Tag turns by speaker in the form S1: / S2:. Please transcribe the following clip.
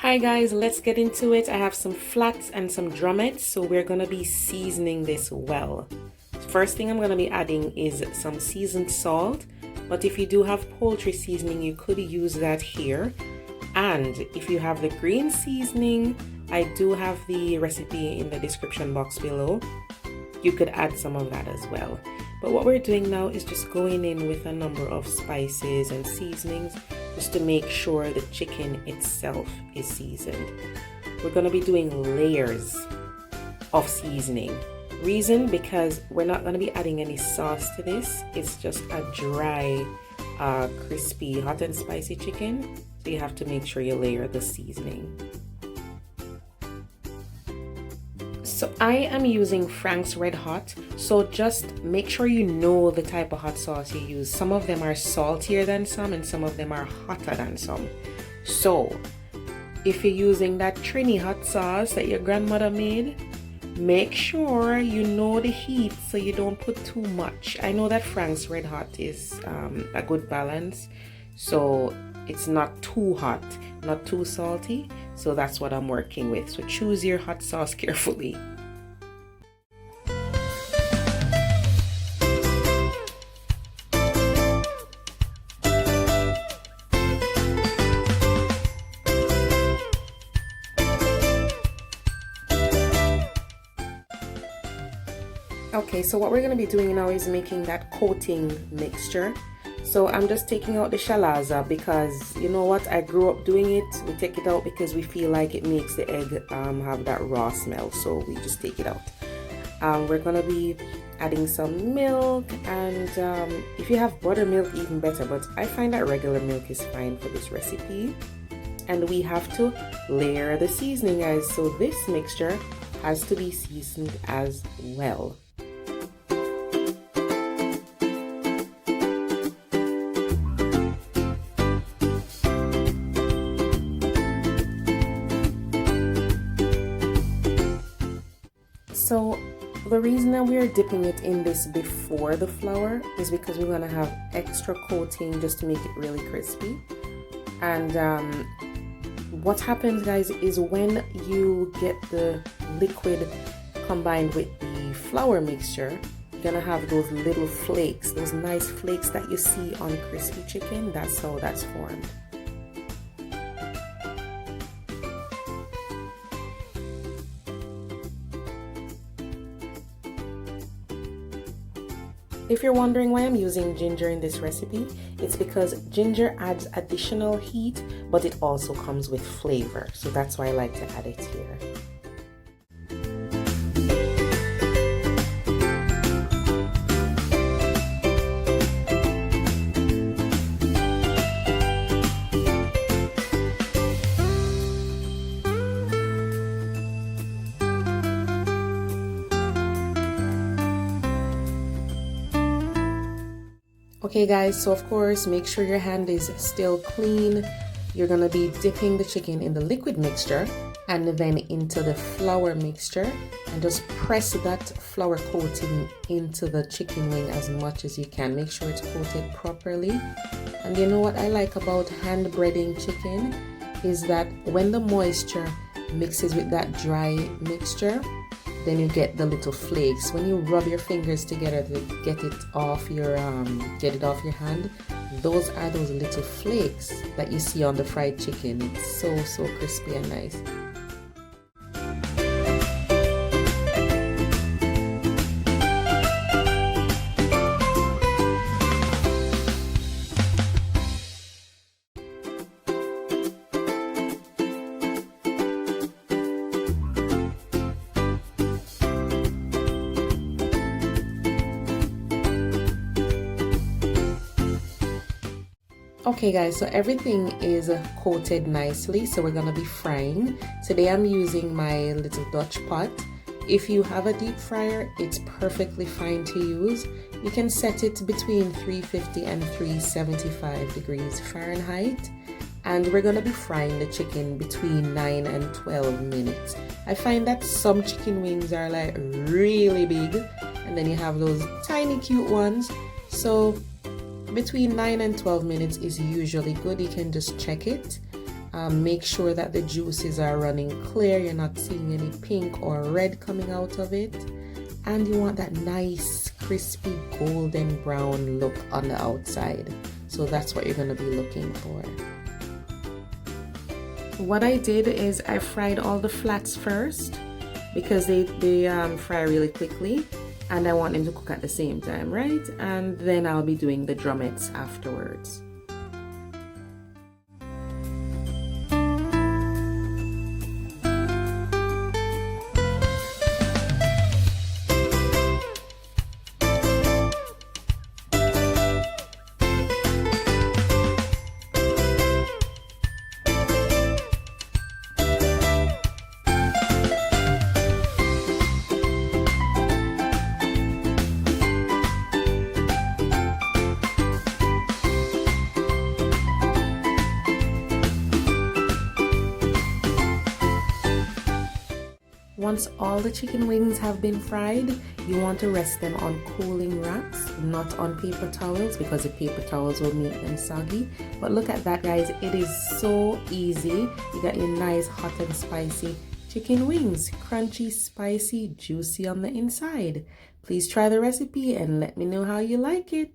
S1: Hi guys, let's get into it. I have some flats and some drumettes, so we're gonna be seasoning this well. First thing I'm gonna be adding is some seasoned salt, but if you do have poultry seasoning, you could use that here. And if you have the green seasoning, I do have the recipe in the description box below. You could add some of that as well. But what we're doing now is just going in with a number of spices and seasonings just to make sure the chicken itself is seasoned. We're going to be doing layers of seasoning. Reason, because we're not going to be adding any sauce to this. It's just a dry, crispy, hot and spicy chicken. So you have to make sure you layer the seasoning. So I am using Frank's Red Hot, so just make sure you know the type of hot sauce you use. Some of them are saltier than some and some of them are hotter than some. So if you're using that Trini hot sauce that your grandmother made, make sure you know the heat so you don't put too much. I know that Frank's Red Hot is a good balance, so it's not too hot, not too salty. So that's what I'm working with. So choose your hot sauce carefully. Okay, so what we're going to be doing now is making that coating mixture. So I'm just taking out the shalaza because, you know what, I grew up doing it. We take it out because we feel like it makes the egg have that raw smell, so we just take it out. We're going to be adding some milk, and if you have buttermilk, even better, but I find that regular milk is fine for this recipe. And we have to layer the seasoning, guys, so this mixture has to be seasoned as well. So the reason that we are dipping it in this before the flour is because we're going to have extra coating just to make it really crispy. And what happens, guys, is when you get the liquid combined with the flour mixture, you're going to have those little flakes, those nice flakes that you see on crispy chicken. That's how that's formed. If you're wondering why I'm using ginger in this recipe, it's because ginger adds additional heat, but it also comes with flavor. So that's why I like to add it here. Okay guys, so of course make sure your hand is still clean. You're gonna be dipping the chicken in the liquid mixture and then into the flour mixture, and just press that flour coating into the chicken wing as much as you can. Make sure it's coated properly. And you know what I like about hand breading chicken is that when the moisture mixes with that dry mixture, then you get the little flakes. When you rub your fingers together to get it off your hand, those are those little flakes that you see on the fried chicken. It's so crispy and nice. Okay guys, so everything is coated nicely, so we're gonna be frying. Today I'm using my little Dutch pot. If you have a deep fryer, it's perfectly fine to use. You can set it between 350 and 375 degrees Fahrenheit. And we're gonna be frying the chicken between 9 and 12 minutes. I find that some chicken wings are like really big, and then you have those tiny cute ones. So between 9 and 12 minutes is usually good. You can just check it. Make sure that the juices are running clear. You're not seeing any pink or red coming out of it. And you want that nice, crispy, golden brown look on the outside. So that's what you're going to be looking for. What I did is I fried all the flats first because they fry really quickly. And I want them to cook at the same time, right? And then I'll be doing the drumettes afterwards. Once all the chicken wings have been fried, you want to rest them on cooling racks, not on paper towels, because the paper towels will make them soggy. But look at that, guys, it is so easy. You got your nice hot and spicy chicken wings, crunchy, spicy, juicy on the inside. Please try the recipe and let me know how you like it.